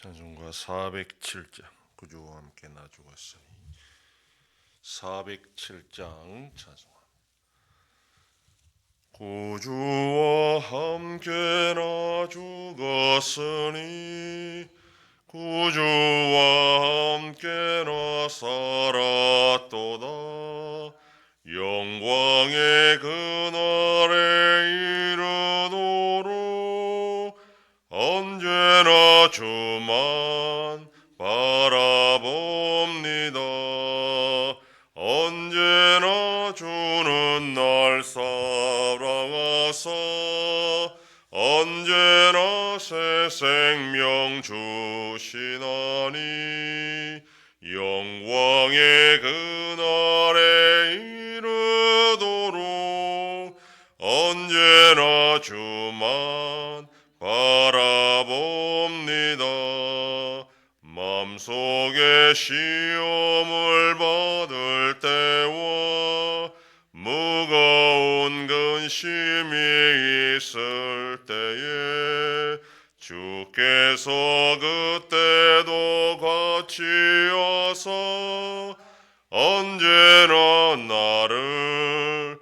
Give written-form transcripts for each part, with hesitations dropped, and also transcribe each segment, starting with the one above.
찬송가 407장 구주와 함께 나 죽었으니 407장 찬송합니다. 구주와 함께 나 죽었으니 구주와 함께 나 살았도다. 영광의 그날에 이르도록 언제나 주만 바라봅니다. 언제나 주는 날 사랑하사 언제나 새 생명 주시나니 영광의 그날에 이르도록 언제나 주만 바라봅니다. 마음속에 시험을 받을 때와 무거운 근심이 있을 때에 주께서 그때도 같이 와서 언제나 나를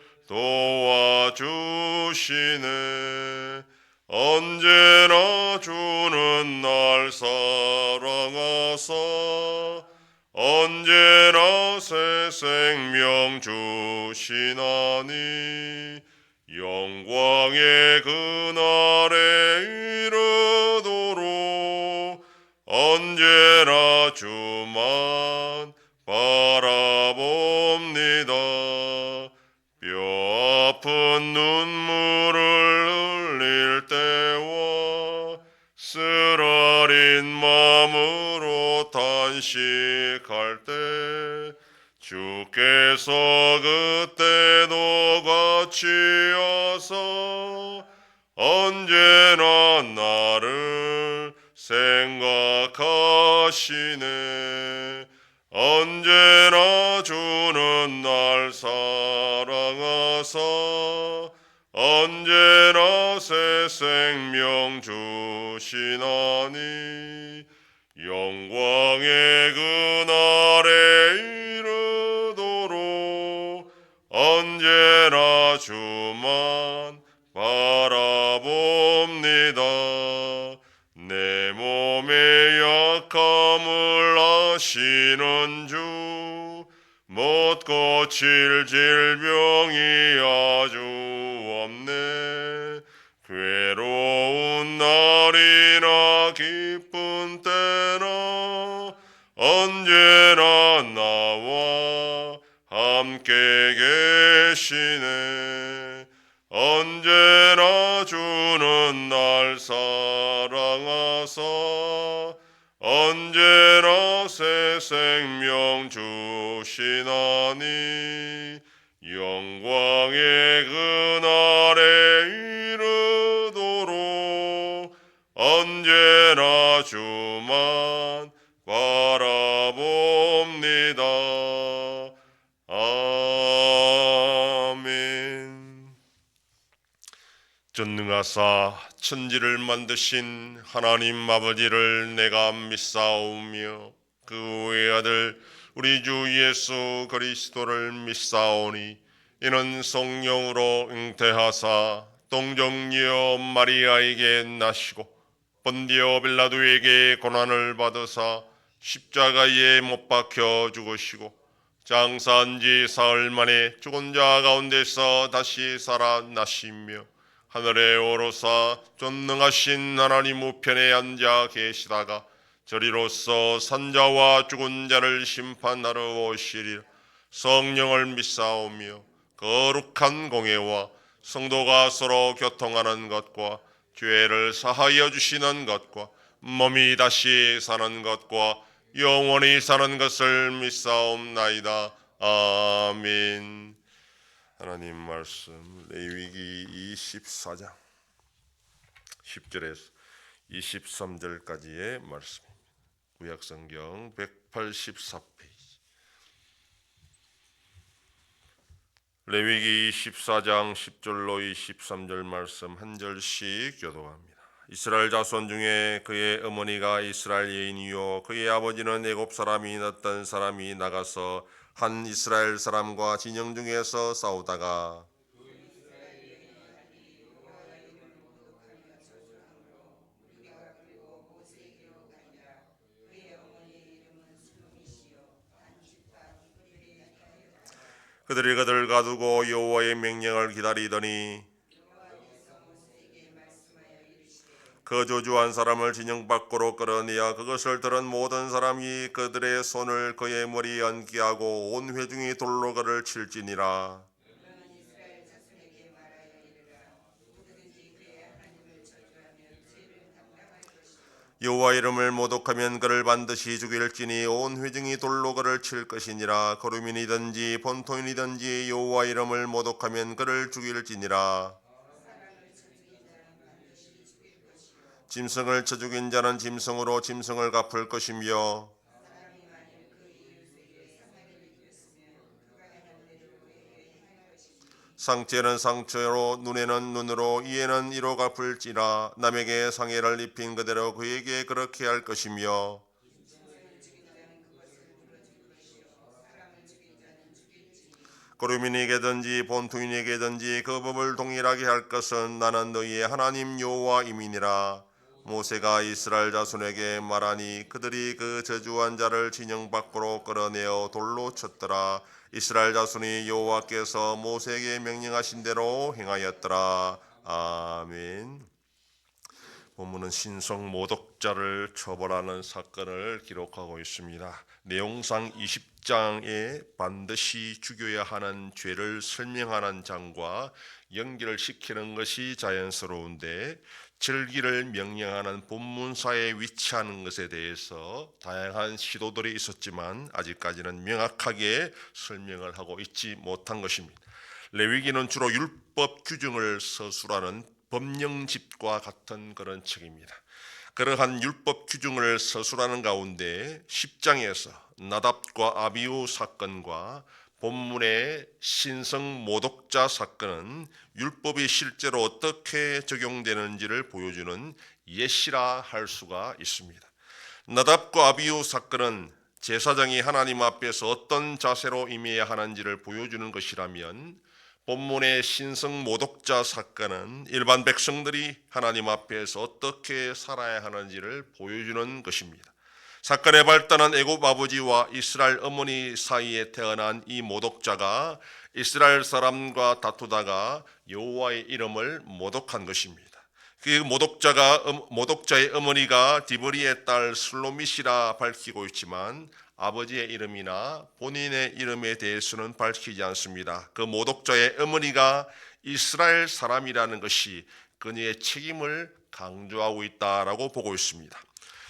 도와주시네. 언제나 주는 날 사랑하사 언제나 새 생명 주시나니 영광의 그날에 이르도록 언제나 주만 바라봅니다. 뼈 아픈 눈물을 흘릴 때와 쓰라린 마음으로 탄식할 때 주께서 그때도 같이 와서 언제나 나를 생각하시네. 언제나 주는 날 사랑하사 언제나 새 생명 주시나니 영광의 그날에 이르도록 언제나 주만 바라봅니다. 내 몸의 약함을 아시는 주 못 고칠 질병이 아주 없네. 괴로운 날이나 기쁜 때나 언제나 나와 함께 계시네. 언제나 주는 날 사랑하사 언제나 새 생명 주시나니 영광의 그날에 이르도록 언제나 주만 바라봅니다. 아멘. 전능하사 천지를 만드신 하나님 아버지를 내가 믿사오며 그 외아들 우리 주 예수 그리스도를 믿사오니 이는 성령으로 잉태하사 동정녀 마리아에게 나시고 본디오 빌라도에게 고난을 받으사 십자가에 못 박혀 죽으시고 장사한 지 사흘 만에 죽은 자 가운데서 다시 살아나시며 하늘에 오르사 전능하신 하나님 우편에 앉아 계시다가 저리로서 산자와 죽은 자를 심판하러 오시리라. 성령을 믿사오며 거룩한 공예와 성도가 서로 교통하는 것과 죄를 사하여 주시는 것과 몸이 다시 사는 것과 영원히 사는 것을 믿사옵나이다. 아멘. 하나님 말씀 레위기 24장 10절에서 23절까지의 말씀입니다. 구약성경 184페이지. 레위기 24장 10절로 23절 말씀 한 절씩 교독합니다. 이스라엘 자손 중에 그의 어머니가 이스라엘 여인이요 그의 아버지는 애굽 사람이 어떤 사람이 나가서 한 이스라엘 사람과 진영 중에서 싸우다가 그들이 그들 가두고 여호와의 명령을 기다리더니 그 저주한 사람을 진영 밖으로 끌어내어 그것을 들은 모든 사람이 그들의 손을 그의 머리에 얹게 하고 온 회중이 돌로 그를 칠지니라. 여호와 이름을 모독하면 그를 반드시 죽일지니 온 회중이 돌로 그를 칠 것이니라. 거류민이든지 본토인이든지 여호와 이름을 모독하면 그를 죽일지니라. 짐승을 쳐 죽인 자는 짐승으로 짐승을 갚을 것이며 상체는 상처로 눈에는 눈으로 이에는 이로 갚을지라. 남에게 상해를 입힌 그대로 그에게 그렇게 할 것이며 거류민에게든지 본토인에게든지 그 법을 동일하게 할 것은 나는 너희의 하나님 여호와임이니라. 모세가 이스라엘 자손에게 말하니 그들이 그 저주한 자를 진영 밖으로 끌어내어 돌로 쳤더라. 이스라엘 자손이 여호와께서 모세에게 명령하신 대로 행하였더라. 아멘. 본문은 신성 모독자를 처벌하는 사건을 기록하고 있습니다. 내용상 20장에 반드시 죽여야 하는 죄를 설명하는 장과 연결을 시키는 것이 자연스러운데 절기를 명령하는 본문사에 위치하는 것에 대해서 다양한 시도들이 있었지만 아직까지는 명확하게 설명을 하고 있지 못한 것입니다. 레위기는 주로 율법 규정을 서술하는 법령집과 같은 그런 책입니다. 그러한 율법 규정을 서술하는 가운데 10장에서 나답과 아비후 사건과 본문의 신성 모독자 사건은 율법이 실제로 어떻게 적용되는지를 보여주는 예시라 할 수가 있습니다. 나답과 아비후 사건은 제사장이 하나님 앞에서 어떤 자세로 임해야 하는지를 보여주는 것이라면 본문의 신성 모독자 사건은 일반 백성들이 하나님 앞에서 어떻게 살아야 하는지를 보여주는 것입니다. 사건의 발단은 애굽 아버지와 이스라엘 어머니 사이에 태어난 이 모독자가 이스라엘 사람과 다투다가 여호와의 이름을 모독한 것입니다. 그 모독자의 어머니가 디브리의 딸 슬로밋이라 밝히고 있지만 아버지의 이름이나 본인의 이름에 대해서는 밝히지 않습니다. 그 모독자의 어머니가 이스라엘 사람이라는 것이 그녀의 책임을 강조하고 있다라고 보고 있습니다.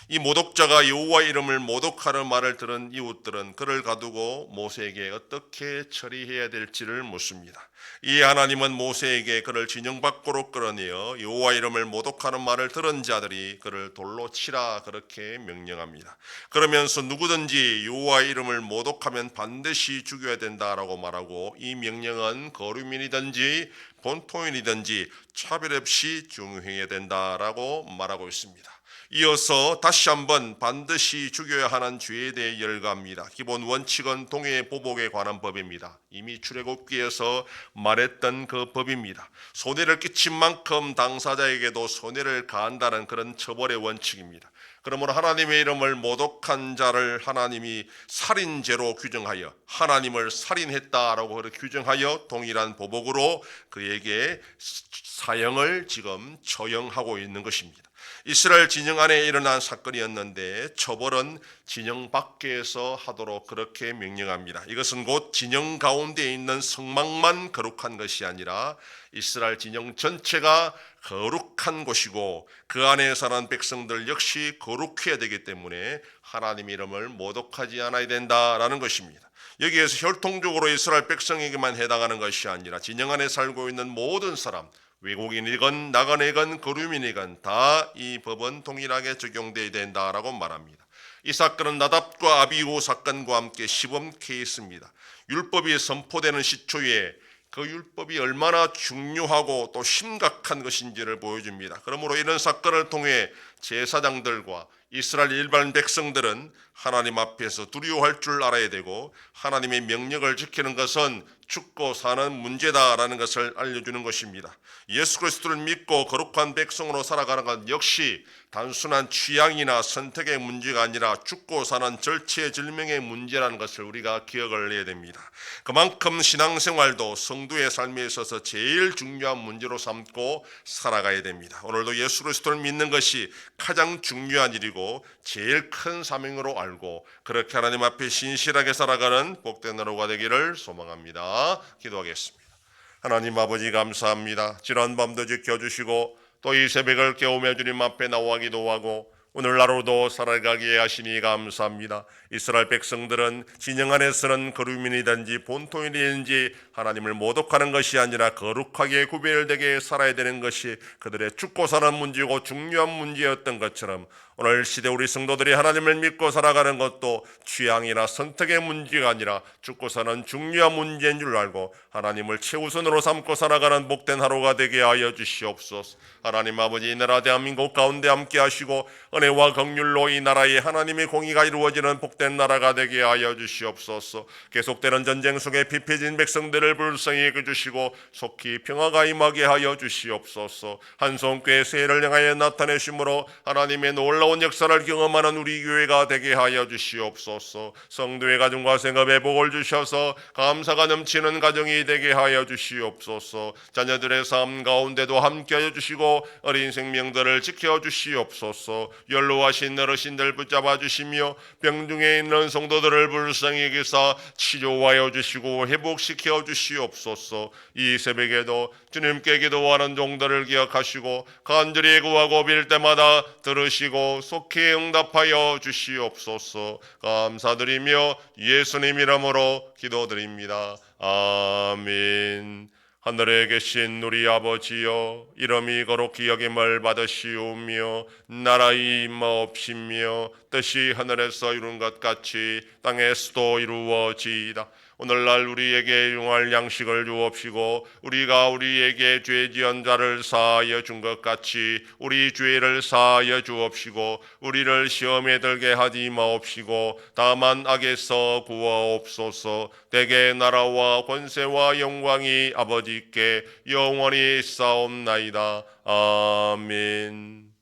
이 모독자가 여호와의 이름을 모독하는 말을 들은 이웃들은 그를 가두고 모세에게 어떻게 처리해야 될지를 묻습니다. 이에 하나님은 모세에게 그를 진영 밖으로 끌어내어 여호와의 이름을 모독하는 말을 들은 자들이 그를 돌로 치라 그렇게 명령합니다. 그러면서 누구든지 여호와의 이름을 모독하면 반드시 죽여야 된다라고 말하고 이 명령은 거류민이든지 본토인이든지 차별 없이 준행해야 된다라고 말하고 있습니다. 이어서 다시 한번 반드시 죽여야 하는 죄에 대해 열거합니다. 기본 원칙은 동해 보복에 관한 법입니다. 이미 출애굽기에서 말했던 그 법입니다. 손해를 끼친 만큼 당사자에게도 손해를 가한다는 그런 처벌의 원칙입니다. 그러므로 하나님의 이름을 모독한 자를 하나님이 살인죄로 규정하여 하나님을 살인했다라고 규정하여 동일한 보복으로 그에게 사형을 지금 처형하고 있는 것입니다. 이스라엘 진영 안에 일어난 사건이었는데 처벌은 진영 밖에서 하도록 그렇게 명령합니다. 이것은 곧 진영 가운데 있는 성막만 거룩한 것이 아니라 이스라엘 진영 전체가 거룩한 곳이고 그 안에 사는 백성들 역시 거룩해야 되기 때문에 하나님 이름을 모독하지 않아야 된다라는 것입니다. 여기에서 혈통적으로 이스라엘 백성에게만 해당하는 것이 아니라 진영 안에 살고 있는 모든 사람, 외국인이건 나간이건 거류민이건 다 이 법은 동일하게 적용돼야 된다라고 말합니다. 이 사건은 나답과 아비후 사건과 함께 시범 케이스입니다. 율법이 선포되는 시초에 그 율법이 얼마나 중요하고 또 심각한 것인지를 보여줍니다. 그러므로 이런 사건을 통해 제사장들과 이스라엘 일반 백성들은 하나님 앞에서 두려워할 줄 알아야 되고 하나님의 명령을 지키는 것은 죽고 사는 문제다라는 것을 알려주는 것입니다. 예수 그리스도를 믿고 거룩한 백성으로 살아가는 것 역시 단순한 취향이나 선택의 문제가 아니라 죽고 사는 절체절명의 문제라는 것을 우리가 기억을 해야 됩니다. 그만큼 신앙생활도 성도의 삶에 있어서 제일 중요한 문제로 삼고 살아가야 됩니다. 오늘도 예수 그리스도를 믿는 것이 가장 중요한 일이고 제일 큰 사명으로 알고 그렇게 하나님 앞에 신실하게 살아가는 복된 하루가 되기를 소망합니다. 기도하겠습니다. 하나님 아버지 감사합니다. 지난 밤도 지켜주시고 또 이 새벽을 깨우며 주님 앞에 나와 기도하고 오늘 하루도 살아가게 하시니 감사합니다. 이스라엘 백성들은 진영 안에서는 거류민이든지 본토인이든지 하나님을 모독하는 것이 아니라 거룩하게 구별되게 살아야 되는 것이 그들의 죽고 사는 문제고 중요한 문제였던 것처럼 오늘 시대 우리 성도들이 하나님을 믿고 살아가는 것도 취향이나 선택의 문제가 아니라 죽고 사는 중요한 문제인 줄 알고 하나님을 최우선으로 삼고 살아가는 복된 하루가 되게 하여 주시옵소서. 하나님 아버지, 이 나라 대한민국 가운데 함께 하시고 은혜와 긍휼로 이 나라에 하나님의 공의가 이루어지는 복된 나라가 되게 하여 주시옵소서. 계속되는 전쟁 속에 피폐진 백성들을 불쌍히 여겨주시고 속히 평화가 임하게 하여 주시옵소서. 한 손교회 새해를 향하여 나타내심으로 하나님의 놀라운 역사를 경험하는 우리 교회가 되게 하여 주시옵소서. 성도의 가정과 생업에 복을 주셔서 감사가 넘치는 가정이 되게 하여 주시옵소서. 자녀들의 삶 가운데도 함께 하여 주시고 어린 생명들을 지켜 주시옵소서. 연로하신 어르신들 붙잡아 주시며 병중에 있는 성도들을 불쌍히 여기사 치료하여 주시고 회복시켜 주시옵소서. 이 새벽에도 주님께 기도하는 종들을 기억하시고 간절히 구하고 빌 때마다 들으시고 속히 응답하여 주시옵소서. 감사드리며 예수님 이름으로 기도드립니다. 아멘. 하늘에 계신 우리 아버지여, 이름이 거룩히 여김을 받으시오며 나라의 임하옵시며 뜻이 하늘에서 이룬 것 같이 땅에서도 이루어지이다. 오늘날 우리에게 용할 양식을 주옵시고 우리가 우리에게 죄 지은 자를 사하여 준 것 같이 우리 죄를 사하여 주옵시고 우리를 시험에 들게 하지 마옵시고 다만 악에서 구하옵소서. 대개 나라와 권세와 영광이 아버지께 영원히 있사옵나이다. 아멘.